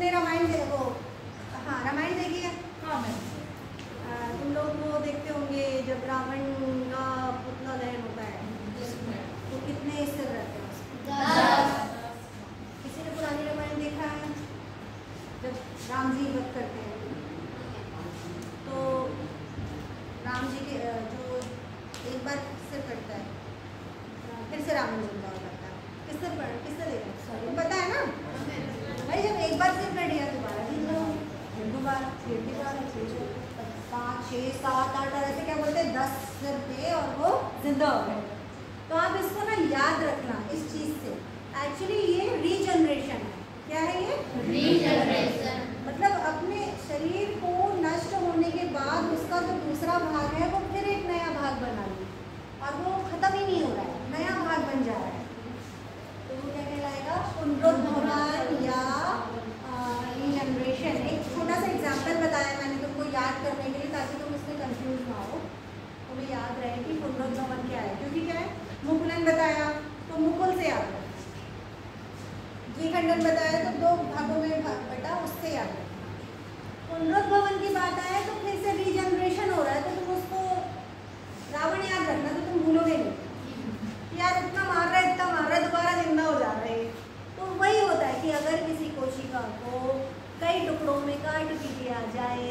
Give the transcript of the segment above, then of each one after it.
तुमने रामायण देखो, हाँ रामायण देखी है? हाँ मैं तुम लोग वो देखते होंगे जब रावण का पुतला दहन होता है तो कितने स्तर रहते हैं उसमें? किसी ने पुरानी रामायण देखा है? जब राम जी वध करते हैं तो राम जी के जो एक बार सिर कटता है, फिर से रावण जिंदा हो जाता है। किससे देखा? सॉरी पता है ना भाई, जब एक बार सिर कट गया दोबारा जिंदा हो, फिर दोबारा, फिर दोबारा, फिर 5 6 7 8 ऐसे क्या बोलते हैं 10 सिर थे और वो जिंदा हो गए। तो आप इसको ना याद रखना इस चीज़ से, एक्चुअली ये रीजनरेशन है। क्या है ये? रीजनरेशन। मतलब अपने शरीर को नष्ट होने के बाद उसका जो दूसरा भाग है वो फिर एक नया भाग बना ले और वो खत्म ही नहीं हो रहा है, नया भाग बन जा रहा है। तो वो क्या कहलाएगा? पुनरुत्थान या रीजनरेशन। एक छोटा सा एग्जाम्पल बताया मैंने तुमको याद करने के लिए ताकि तुम इसमें कंफ्यूज ना हो, तुम्हें याद रहे कि पुनरुत्थान क्या है। क्योंकि क्या है, मुकुलन बताया तो मुकुल से याद रहे, द्विखंडन बताया तो 2 भागों में बटा उससे याद रहे। पुनरुद्भवन की बात आए तो फिर से रीजनरेशन हो रहा है, तो तुम उसको रावण याद रखना तो तुम भूलोगे नहीं यार, इतना मार रहा है दोबारा जिंदा हो जा रहा है। तो वही होता है कि अगर किसी कोशिका को कई टुकड़ों में काट दिया जाए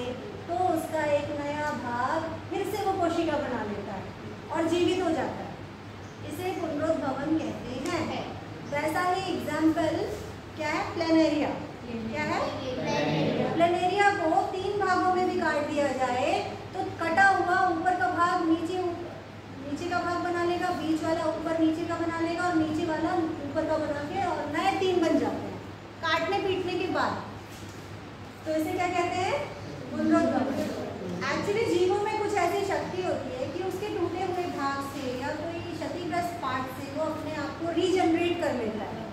तो उसका एक नया भाग फिर से वो कोशिका बना लेता है और जीवित हो जाता है, इसे पुनरुद्भवन कहते हैं। वैसा ही एग्जाम्पल क्या है? प्लेनेरिया। क्या है? प्लेनेरिया को 3 भागों में भी काट दिया जाए तो कटा हुआ ऊपर का भाग नीचे का भाग बना लेगा, बीच वाला ऊपर नीचे का बना लेगा और नीचे वाला ऊपर का बना के और नए 3 बन जाते हैं काटने पीटने के बाद। तो इसे क्या कहते हैं? पुनरुद्भवन। एक्चुअली जीवों में कुछ ऐसी शक्ति होती है कि उसके टूटे हुए भाग से या कोई क्षतिग्रस्त पार्ट से वो अपने आप को रीजनरेट कर लेता है।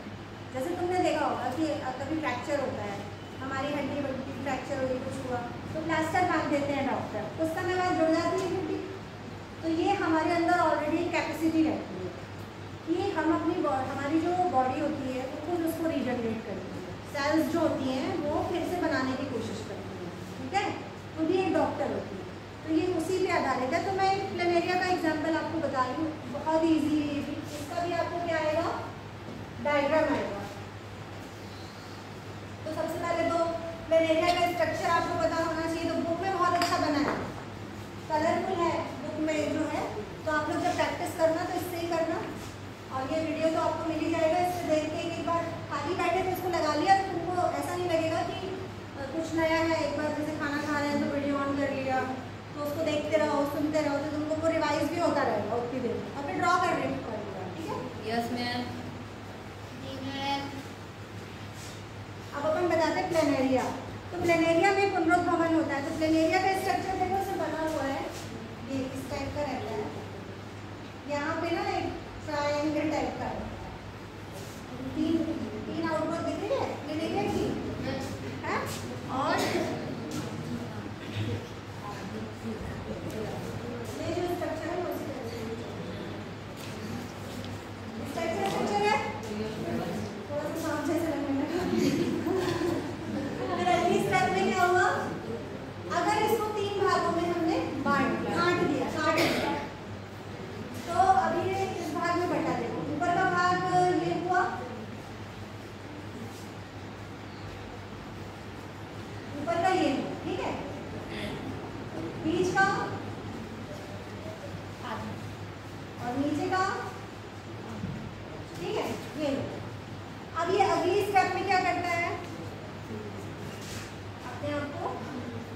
जैसे तुमने देखा होगा कि कभी फ्रैक्चर होता है, हमारी हड्डी बड्डी फ्रैक्चर हुई, कुछ हुआ तो प्लास्टर बांध देते हैं डॉक्टर, कुछ समय बाद जुड़ जाती है हड्डी। तो ये हमारे अंदर ऑलरेडी कैपेसिटी रहती है कि हम हमारी जो बॉडी होती है वो खुद उसको रीजनरेट करती है, सेल्स जो होती हैं वो फिर से बनाने की कोशिश करती है। ठीक है, खुद ही एक डॉक्टर होती है, तो ये उसी पे आधारित है। तो मैं प्लेनेरिया का एग्जांपल आपको बता रही हूँ, बहुत ईजी है। इसका भी आपको क्या आएगा? डायग्राम आएगा। तो सबसे पहले तो प्लेनेरिया का स्ट्रक्चर आपको पता होना चाहिए। तो बुक में बहुत अच्छा बना है, कलरफुल है बुक में जो है। तो आप लोग जब प्रैक्टिस करना तो इससे ही करना, और ये वीडियो तो आपको मिल ही जाएगा। इससे देख के एक बार खाली बैठे तो इसको लगा लिया तो तुमको ऐसा नहीं लगेगा कि कुछ नया है। एक बार जैसे खाना खा रहे हैं तो वीडियो ऑन कर लिया तो उसको देखते रहो, सुनते रहो, तो तुमको वो रिवाइज भी होता रहेगा उतनी देर में और फिर ड्रॉ करने की पड़ेगा। ठीक है? Yes ma'am. अब अपन बताते हैं प्लेनेरिया। तो प्लेनेरिया में पुनरुद्भवन होता है। तो प्लेनेरिया का स्ट्रक्चर देखो से बना हुआ है, ये इस टाइप का रहता है। यहाँ पे ना एक ट्रायंगल टाइप का है, तीन आउटपुट दिख रही है प्लेनेरिया की है। और ये जो स्ट्रक्चर है वो इस टाइप का स्ट्रक्चर है। थोड़ा सा सांप जैसा लगने लगा। फिर अगली स्टेप में क्या हुआ? अगर इसको 3 भागों में हमने काट दिया तो अभी ये इस भाग में बटा देगा। ऊपर का भाग ये हुआ, ऊपर का ये हुआ, ठीक है। बीच का और नीचे का, ठीक है, ये। अब ये अगली स्टेप में क्या करता है? अपने आप को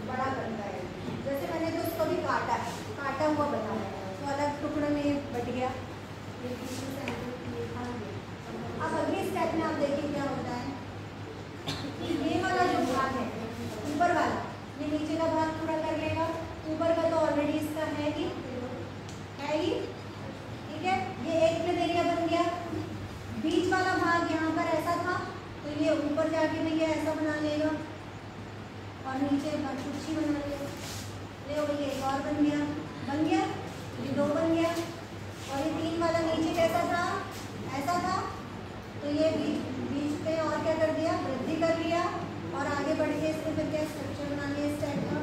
बड़ा करता है। जैसे मैंने तो उसको भी काटा हुआ बताया, तो अलग टुकड़े में बट गया। अब अगली स्टेप में आप देखिए क्या होता है। ये वाला जो भाग है ऊपर वाला, ये नीचे का भाग पूरा कर लेगा। ऊपर का तो ऑलरेडी इसका है ही, ठीक है। ये एक प्लेनेरिया बन गया। बीच वाला भाग यहाँ पर ऐसा था तो ये ऊपर जाके भैया ऐसा बना लेगा और नीचे कुर्सी बना लेगा। ले भैया एक और बन गया, ये 2 बन गया। और ये 3 वाला नीचे कैसा था? ऐसा था। तो ये बीच पे और क्या कर दिया? वृद्धि कर लिया और आगे इसको फिर क्या स्ट्रक्चर बना लिया इस टाइप का,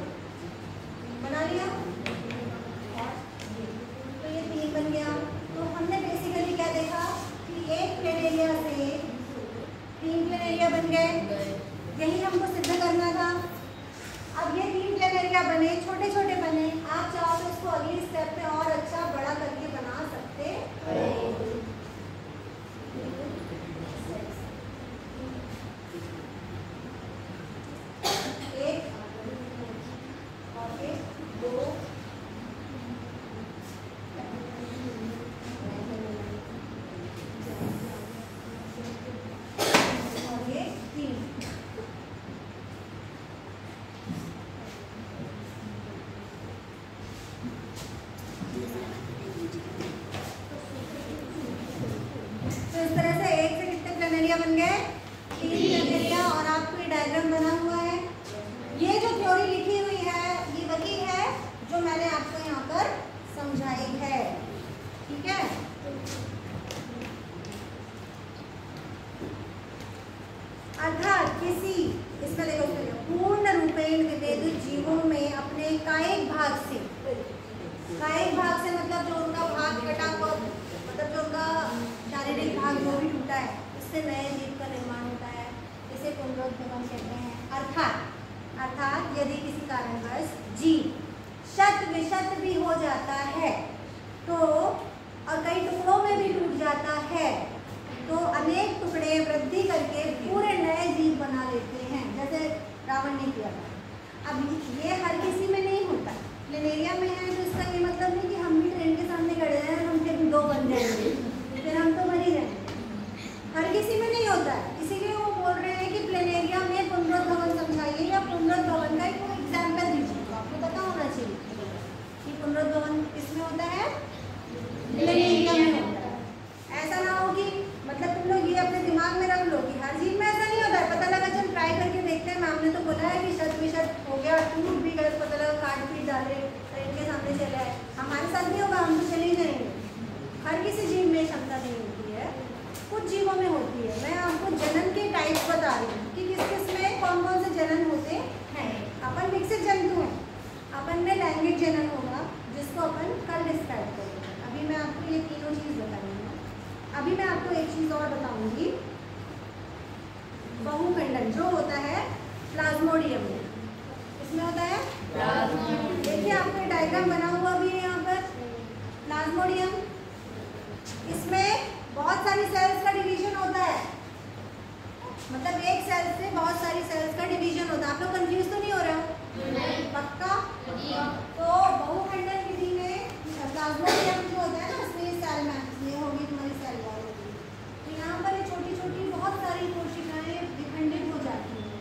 बना लिया। और तो ये 3 बन गया। तो हमने बेसिकली क्या देखा कि एक प्लेन एरिया से 3 प्लेन एरिया बन गए, यही हमको सिद्ध करना था। अब ये 3 प्लेन एरिया बने, छोटे छोटे बने, आप चाहो तो इसको अगली स्टेप में और अच्छा बड़ा करके बना सकते हैं। एक और एक, 2 और ये 3। तो इस तरह से एक से कितने प्लेन एरिया बन गए, 3 प्लेन एरिया। और आपको ये डायग्राम बना हुआ है। ये जो थ्योरी लिखी हुई है ये वही है जो मैंने आपको यहाँ पर समझाई है, ठीक है। अर्थात किसी, इसमें देखो पूर्ण रूपेण विभेदित जीवों में अपने कायिक भाग से, कायिक भाग से मतलब जो उनका भाग कटा हुआ, मतलब जो उनका शारीरिक भाग जो भी टूटा है उससे नए जीव का निर्माण होता है, इसे पुनरुत्थान कहते हैं। अर्थात यदि किसी कारणवश जीव शत विशत भी हो जाता है तो, और कई टुकड़ों में भी टूट जाता है, तो अनेक टुकड़े वृद्धि करके पूरे नए जीव बना लेते हैं, जैसे रावण ने किया था। अब ये हर किसी में नहीं होता, प्लेनेरिया में है तो इसका ये मतलब नहीं कि हम भी ट्रेन के सामने खड़े हैं हम फिर 2 बन जाएंगे, फिर हम तो मर ही जाएंगे। हर किसी में नहीं होता है, इसीलिए वो बोल रहे हैं कि प्लेनेरिया में पुनरुत्थान समझाइए या पुनरुत्थान का एक एग्जाम्पल दीजिए। तो आपको पता होना चाहिए कि पुनरुत्थान किसमें होता है, प्लेनेरिया में होता है। ऐसा ना हो कि मतलब तुम लोग ये अपने दिमाग में रख लो कि हर जीव में ऐसा नहीं होता है। पता लगा चल ट्राई करके देखते हैं, मैम ने तो बोला है कि शत विशत हो गया, टूट भी गए, पता लगा काट पीट डाले, ट्रेन के सामने चले आए, हमारे साथ नहीं होगा, हम तो चले ही जाएंगे। हर किसी जीव में क्षमता नहीं होती है, कुछ जीवों में होती है। मैं आपको जनन के टाइप्स बता रही हूँ कि किस किस में कौन कौन से जनन होते हैं। अपन विकसित जंतु हैं, अपन में लैंगिक जनन होगा जिसको अपन कल डिस्क्राइब करेंगे। अभी मैं आपको ये तीनों चीज़ बताऊँगी। अभी मैं आपको एक चीज़ और बताऊंगी, बहुखंडन जो होता है प्लाज्मोडियम में, इसमें होता है प्लाज्मोडियम। देखिए आपको डायग्राम बना हुआ भी है यहाँ पर, प्लाज्मोडियम। इसमें बहुत सारी सेल्स का डिवीजन होता है, मतलब एक सेल से बहुत सारी सेल्स का डिवीजन होता है। आप लोग कंफ्यूज तो नहीं हो रहे हो? पक्का? तो बहुखंडन विधि में प्लाज्मोडियम जो होता है ना, उसमें ये सेल में ये होगी तुम्हारी सेल वॉल होगी, तो यहाँ पर ये छोटी छोटी बहुत सारी कोशिकाएं विखंडित हो जाती हैं,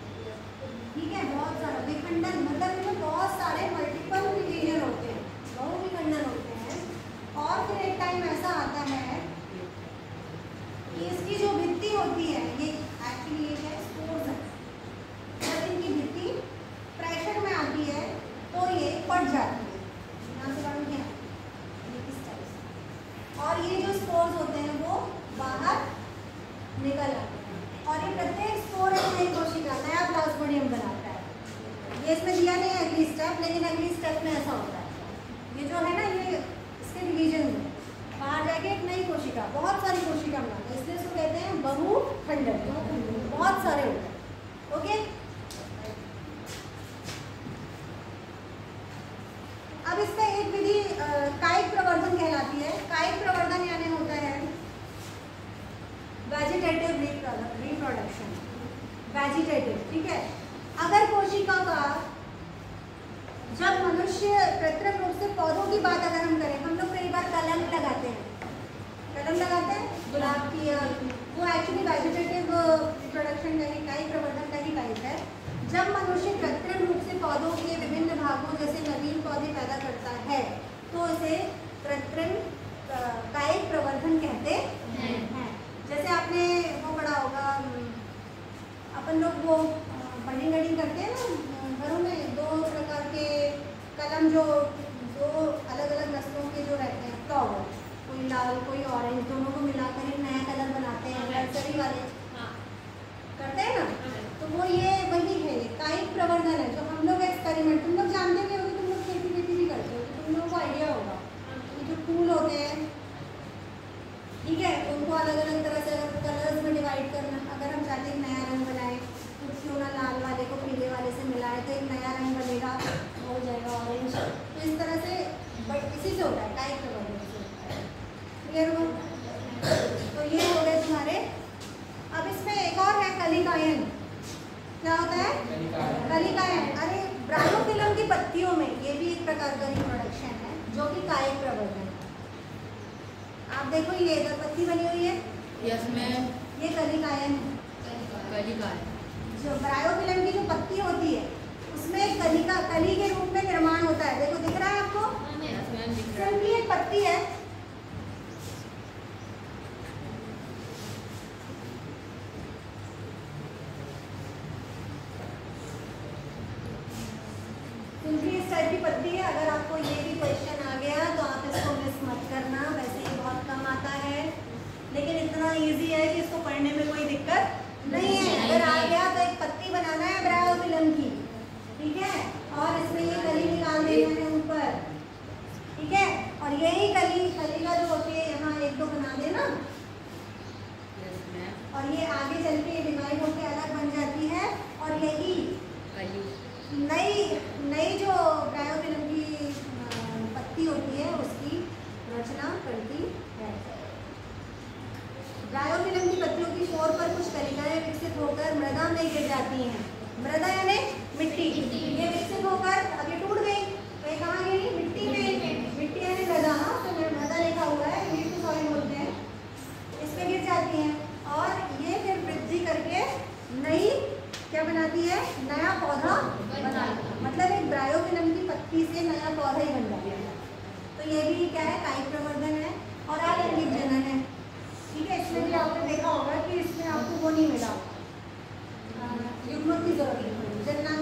ठीक है। बहुत सारा विखंडन मतलब इनमें बहुत सारे मल्टीपल डिवीजन होते हैं, बहुविखंडन होते हैं। और फिर एक टाइम ऐसा आता है कि इसकी जो भित्ति होती है, ये एक्चुअली ये है स्पोर्स है, जब इनकी भित्ति प्रेशर में आती है तो ये फट जाती है, यहाँ से काटूं क्या, इस टाइप से, और ये जो स्पोर्स होते हैं वो बाहर निकल आते हैं। और ये प्रत्येक स्पोर एक नई कोशिका, नया प्लाज्मोडियम बनाता है। ये इसमें दिया नहीं है अगली स्टेप, लेकिन अगली स्टेप में ऐसा होता है। ये जो है ना, ये इसके डिवीजन में बाहर जाके एक नई कोशिका, बहुत सारी कोशिका बनाता है, इसलिए इसको कहते हैं बहुखंडन, बहुत सारे होते हैं। ओके, अब इसका एक विधि कायिक प्रवर्धन कहलाती है। कायिक प्रवर्धन यानी होता है वेजिटेटिव रिप्रोडक्शन, वेजिटेटिव, ठीक है। अगर कोशिका का, जब मनुष्य कृत्रिम रूप से पौधों की बात अगर हम करें, हम लोग कई बार कलम लगाते हैं, कलम लगाते हैं गुलाब की, वो एक्चुअली वेजिटेटिव रिप्रोडक्शन का ही, कायिक प्रवर्धन का ही टाइप है। जब मनुष्य कृत्रिम रूप से पौधों के विभिन्न भागों जैसे नवीन पौधे पैदा करता है तो इसे कृत्रिम कायिक प्रवर्धन कहते हैं। जैसे आपने वो पढ़ा होगा, अपन लोग वो बडिंग करते हैं ना घरों में, 2 प्रकार के कलम जो 2 अलग अलग नस्लों के जो रहते हैं फ्लावर, कोई लाल कोई ऑरेंज, दोनों को मिलाकर एक नया कलर बनाते हैं, नर्सरी वाले करते हैं ना, तो वो ये वही है, ये कायिक प्रवर्धन है जो हम लोग एक्सपेरिमेंट, तुम लोग जानते भी होगे, तुम लोग खेती वेती भी करते हो तो तुम लोगों को आइडिया होगा। ये जो फूल होते हैं, ठीक है, उनको अलग अलग तरह से अगर कलर्स में डिवाइड करना, अगर हम चाहते हैं नया रंग बनाए तो क्यों ना लाल वाले को पीले वाले से मिलाए तो एक नया रंग बनेगा, हो जाएगा ऑरेंज। तो इस तरह से बट इसी से होता है, कायिक प्रवर्धन से होता है। क्लियर हो? तो ये हो गए तुम्हारे। अब इसमें एक और है कलिकायन। क्या होता है? कलिकायन। अरे ब्रायोफिलम की पत्तियों में ये भी एक प्रकार का रिप्रोडक्शन है जो कि कायिक प्रवर्धन है। आप देखो ये इधर पत्ती बनी हुई है, यस मैम, ये कलिकायन है। कलिकायन जो ब्रायोफिलम की जो पत्ती होती है उसमें कलिका, कली के रूप में निर्माण होता है। देखो दिख रहा है आपको? यस मैम, दिख रहा है। सिंपली एक पत्ती है, सिंपली इस टाइप की पत्ती है। अगर आपको ये भी क्वेश्चन आ गया तो आप इसको मिस मत करना, वैसे ही बहुत कम आता है लेकिन इतना इजी है कि इसको पढ़ने में कोई दिक्कत नहीं है। अगर आ गया तो एक पत्ती बनाना है ब्रायोफिलम की, ठीक है, और इसमें ये कली निकाल देना है ऊपर, ठीक है, और यही कली, कली का जो होती है यहाँ एक दो बना देना, और ये आगे चल के डिवाइड होकर अलग बन जाती है, और यही नई जो ब्रायोफिलम की पत्ती होती है उसकी रचना करती है। ब्रायोफिलम की पत्तियों की छोर पर कुछ कलिकाएं विकसित होकर मृदा में गिर जाती हैं। मृदा यानी मिट्टी, ये विकसित होकर अब ये टूट गई तो ये कहाँ गिरी? मिट्टी में। मिट्टी यानी मृदा, तो मृदा लिखा हुआ है, मिट्टी टू सॉइल बोलते हैं, इस पे गिर जाती हैं और ये फिर वृद्धि करके नई क्या बनाती है? नया पौधा बनाती है। मतलब एक ब्रायोफिलम की पत्ती से नया पौधा ही बन जाता है। तो ये भी क्या है? कायिक प्रवर्धन है और अलैंगिक जनन है, ठीक है। इसमें भी आपने देखा होगा कि इसमें आपको वो नहीं मिला, युग्मक की जरूरत नहीं पड़ी, जननांग